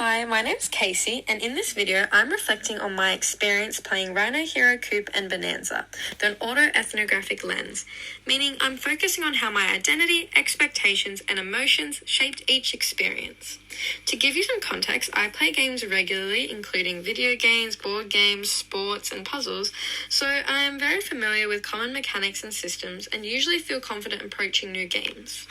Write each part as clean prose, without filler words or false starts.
Hi, my name's Casey, and in this video, I'm reflecting on my experience playing Rhino, Hero, Coupe, and Bonanza through an autoethnographic lens, meaning I'm focusing on how my identity, expectations, and emotions shaped each experience. To give you some context, I play games regularly, including video games, board games, sports, and puzzles, so I am very familiar with common mechanics and systems and usually feel confident approaching new games.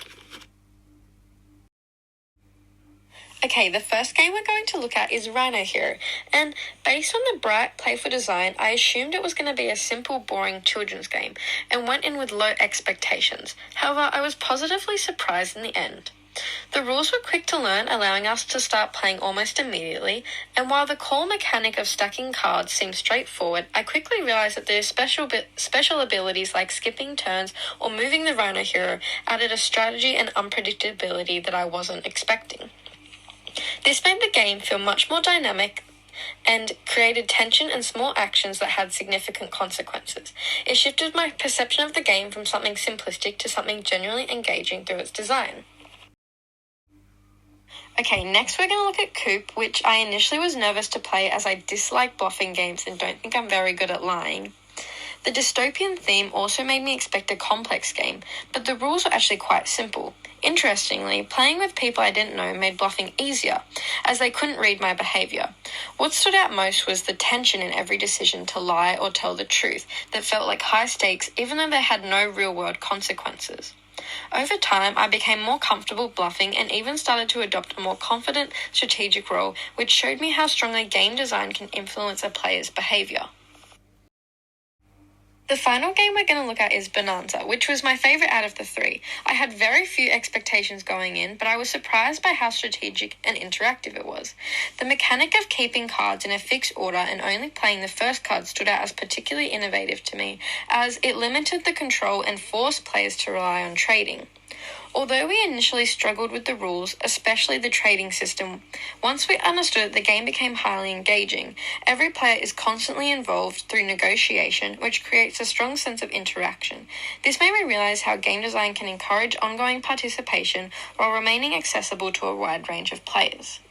Okay, the first game we're going to look at is Rhino Hero, and based on the bright, playful design, I assumed it was going to be a simple, boring children's game, and went in with low expectations. However, I was positively surprised in the end. The rules were quick to learn, allowing us to start playing almost immediately, and while the core mechanic of stacking cards seemed straightforward, I quickly realized that the special abilities like skipping turns or moving the Rhino Hero added a strategy and unpredictability that I wasn't expecting. This made the game feel much more dynamic and created tension and small actions that had significant consequences. It shifted my perception of the game from something simplistic to something genuinely engaging through its design. Okay, next we're going to look at Coupe, which I initially was nervous to play as I dislike bluffing games and don't think I'm very good at lying. The dystopian theme also made me expect a complex game, but the rules were actually quite simple. Interestingly, playing with people I didn't know made bluffing easier, as they couldn't read my behaviour. What stood out most was the tension in every decision to lie or tell the truth that felt like high stakes even though they had no real-world consequences. Over time, I became more comfortable bluffing and even started to adopt a more confident, strategic role, which showed me how strongly game design can influence a player's behaviour. The final game we're going to look at is Bonanza, which was my favourite out of the three. I had very few expectations going in, but I was surprised by how strategic and interactive it was. The mechanic of keeping cards in a fixed order and only playing the first card stood out as particularly innovative to me, as it limited the control and forced players to rely on trading. Although we initially struggled with the rules, especially the trading system, once we understood it, the game became highly engaging. Every player is constantly involved through negotiation, which creates a strong sense of interaction. This made me realize how game design can encourage ongoing participation while remaining accessible to a wide range of players.